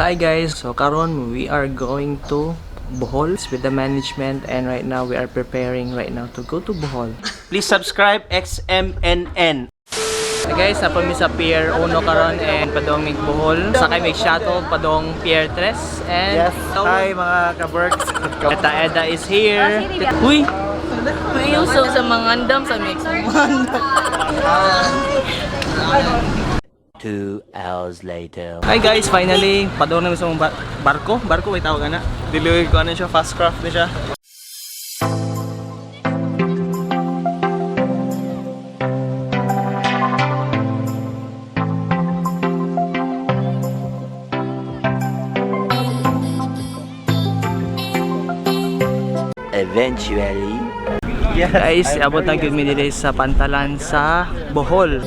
Hi guys, so karon we are going to Bohol with the management, and right now we are preparing to go to Bohol. Please subscribe XMNN. Hi guys, napa mi sa Pier 1 karon and padong mig Bohol. Sakay mig shuttle padong Pier 3 and Yes, hi mga ka-works. Eda is here. Uy, May usog sa mga andam sa mix. 2 hours later. hi guys, finally padong na mi sa barko may tawag ana. Diliwig ko ano siya, fast craft na siya. Eventually. Guys, abot na gyud mi diri sa pantalan sa Bohol.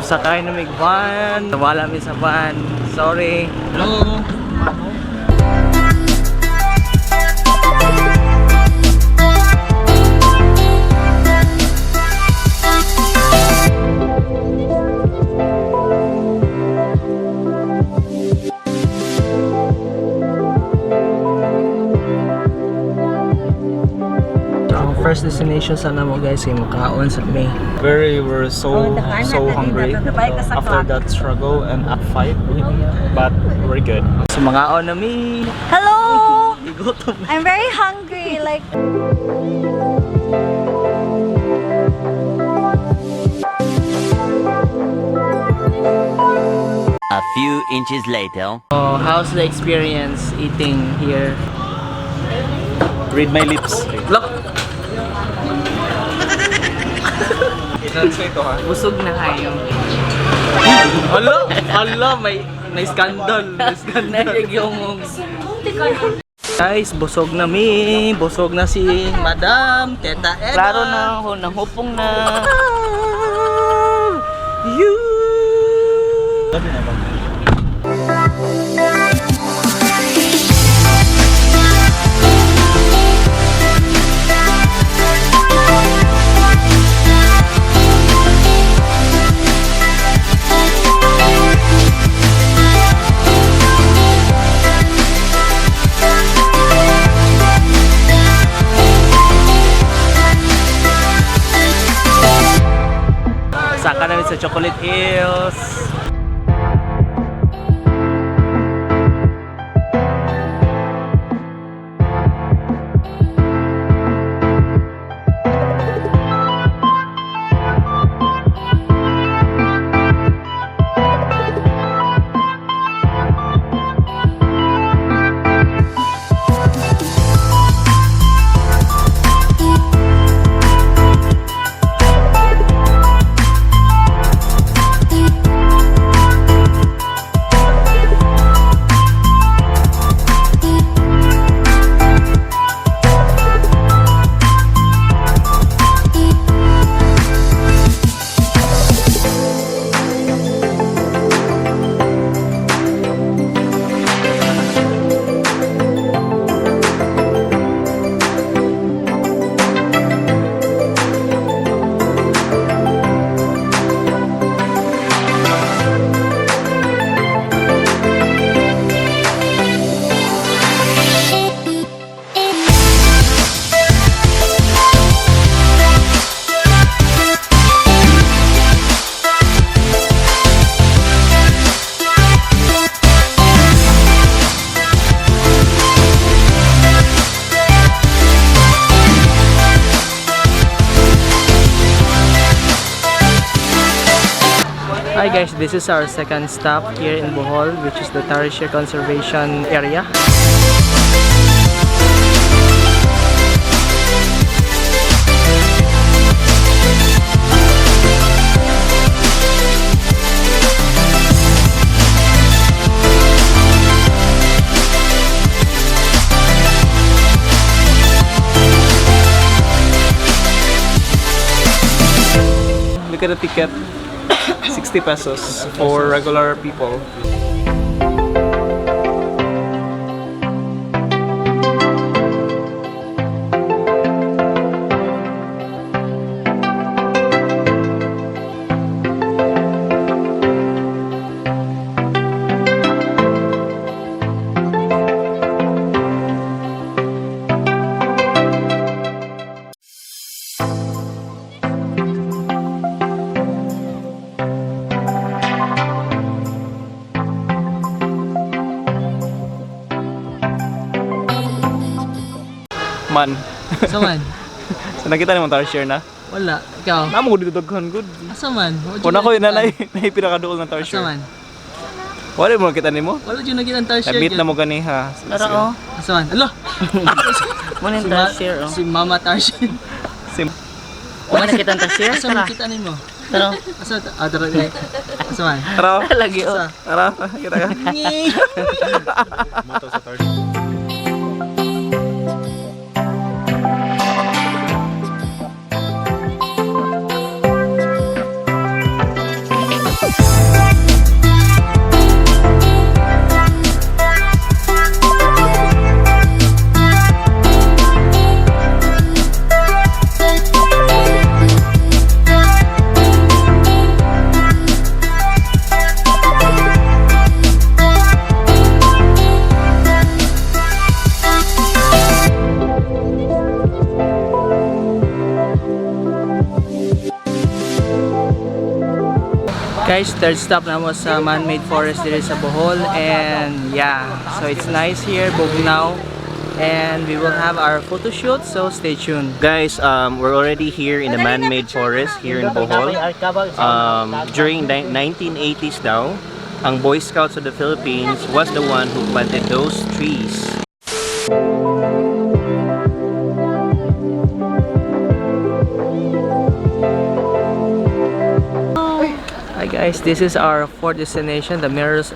Sakay na may van, wala mi sa van. Sorry. Hello. First destination sana mo guys ay makaon sa May. We're so hungry after that struggle and up fight, but we're good. So makaon na mi. Hello! Igutom. I'm very hungry. Like, A few inches later. Oh, how's the experience eating here? Read my lips. Look, I-translate ko ha. busog na kayo. Ala, may scandal. May scandal. Guys, busog na mi. Busog na si Madam Teta Eda. klaro na ako, nahupong na. You. Saka namin sa Chocalate Hills. Hi guys, this is our second stop here in Bohol, which is the Tarsier conservation area. we get a ticket. 60 pesos for regular people. Man. Asa man? So nakita ni mo Tarsier na? Wala. Ikaw? Namo ko dito daghan good. Asa man? Una ko inanay na pinakaduol ng Tarsier. Asa man? Wala mo nakita nimo? Wala dyan nakita ang Tarsier. Nabit na mo gani ha. Tara oh. Asa man? Alo! Muna yung tarsier oh. Si Mama Tarsier. Sim. Muna nakita ang tarsier? Asa man kita nimo? Tara. Asa? Tara. Asa man? Tara. Lagi oh. Asa? Tara, kita ka. Guys, third stop na mo sa man-made forest dito sa Bohol, and yeah, so it's nice here, Bugnaw, and we will have our photo shoot, so stay tuned. Guys, we're already here in the man-made forest here in Bohol. During 1980s daw, ang Boy Scouts of the Philippines was the one who planted those trees. Hi guys, this is our fourth destination, the mirrors.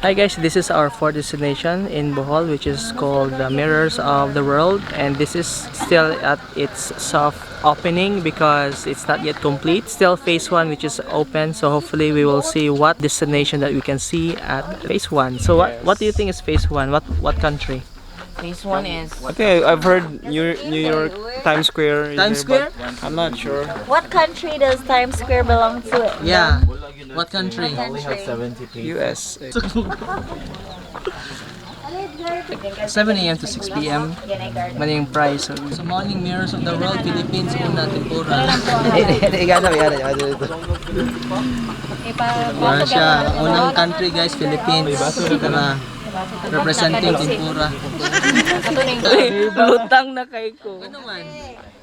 Hi guys, this is our fourth destination in Bohol, which is called the Mirrors of the World, and this is still at its soft opening because it's not yet complete. Still phase 1, which is open, so hopefully we will see what destination that we can see at phase 1. So what do you think is phase 1? What country? Phase 1 is... I think I've heard New York Times Square. is Times there, Square? but I'm not sure. What country does Times Square belong to? Yeah. What country? US. 7 a.m. to 6 p.m. Mali yung price. So morning mirrors of the world, Philippines, una, tempura. Russia, unang country guys, Philippines. Tara, representing tempura. Lutang na kay ko. Ano man?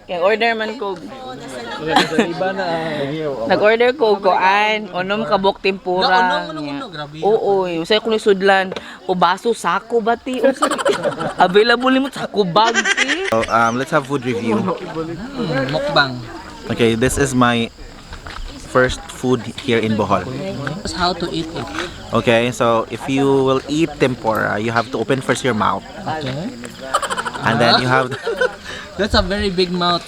Kaya order man ko. Nag-order ko kuan, onom kabok tempura. Uno, grabe. Oo, usay ko ni sudlan. O baso sako bati. Available mo sa kubag ti. So, let's have food review. Mukbang. Okay, this is my first food here in Bohol. How to eat it. Okay, so if you will eat tempura, you have to open first your mouth, Okay. and then you have. That's a very big mouth.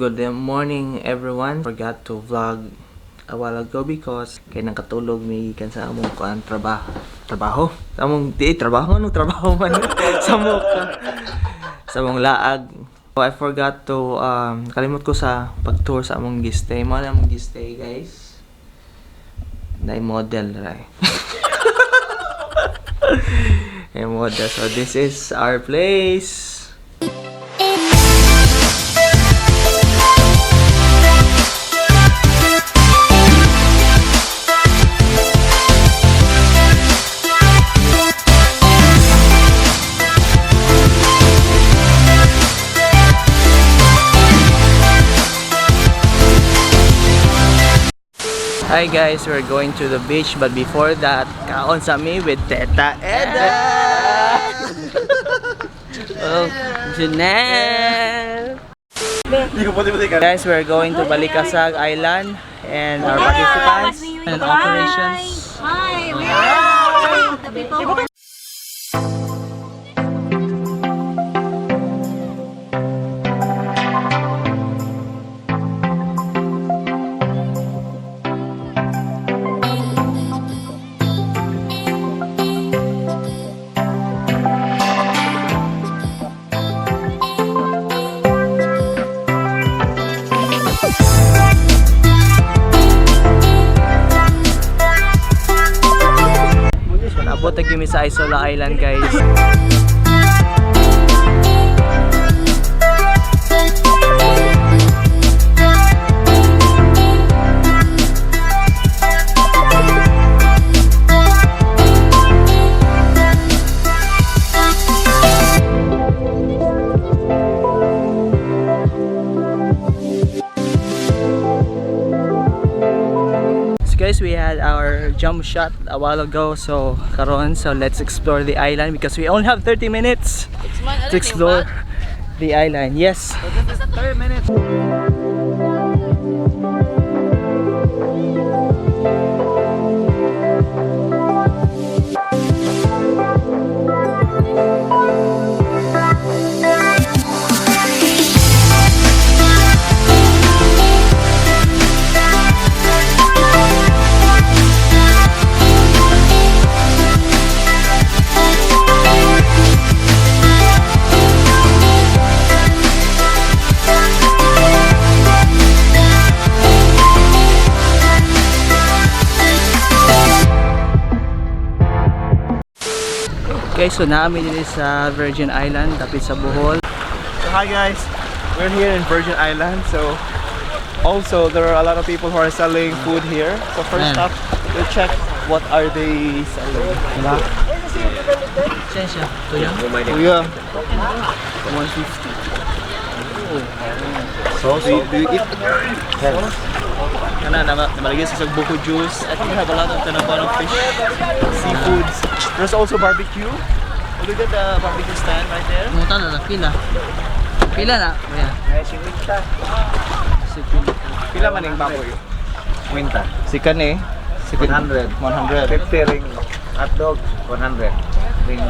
Good morning everyone. Forgot to vlog a while ago because kay nakatulog may ikan sa among kuan trabaho. Sa among trabaho man sa mukha. Sa among laag. So, I forgot to kalimot ko sa pag-tour sa among gistay. Mo na among gistay, guys. Dai model ray. Model. So this is our place. Hi guys, we're going to the beach, but before that, kaon sa mi with Teta Eda. Oh, Janelle. Guys, we're going to Balikasag Island and our participants and operations. Hi, we are the people. Abot na kami sa Isola Island, guys. Guys, we had our jump shot a while ago, so karon, so let's explore the island because we only have 30 minutes to explore the island. Yes. 30 minutes. Okay, so namin din sa Virgin Island, tapos sa Bohol. So hi guys, we're here in Virgin Island. So also there are a lot of people who are selling food here. So first up, we'll check what are they selling. Sensya, tuyang. Kuya, 150. so do you eat? Namalagay sa buko juice. I think we have a lot of tanabang fish. Seafoods. There's also barbecue. Look at the barbecue stand right there. Muta na, pila. Pila na, kuya. Pila man yung baboy? Winta. Sikan eh. 100. 100. 50 ring. Hotdog, 100. Ring.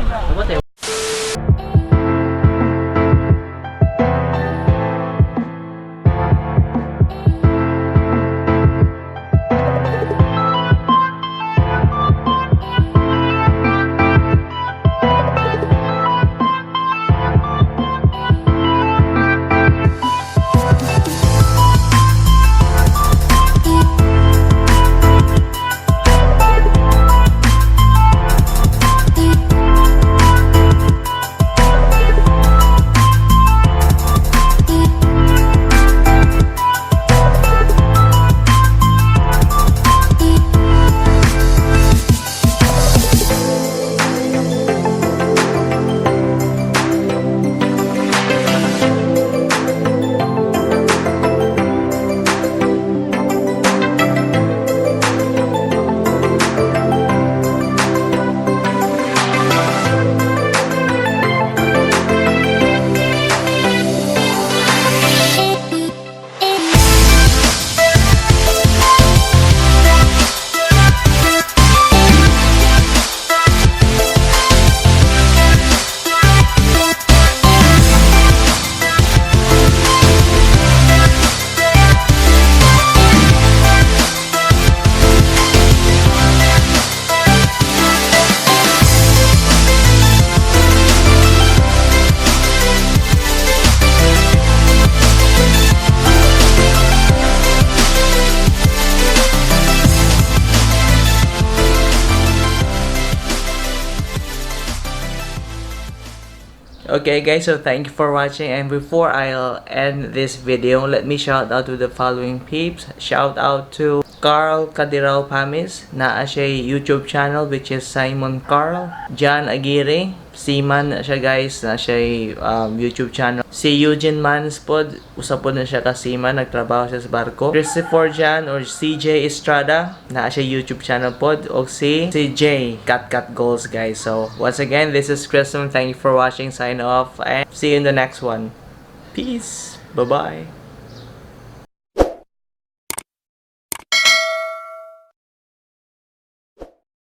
Okay guys, so thank you for watching, and before I'll end this video, let me shout out to the following peeps. Shout out to Carl Kadirao Pamis, naa siya YouTube channel which is Simon Carl. John Aguirre, Seaman na siya guys, na siya YouTube channel. Si Eugene Manspod, usapod na siya ka Seaman, nagtrabaho siya sa barko. Christopher Jan or CJ Estrada, naa siya YouTube channel pod. O si J Cat Goals guys. So once again, this is Christian. Thank you for watching. Sign off and see you in the next one. Peace. Bye bye.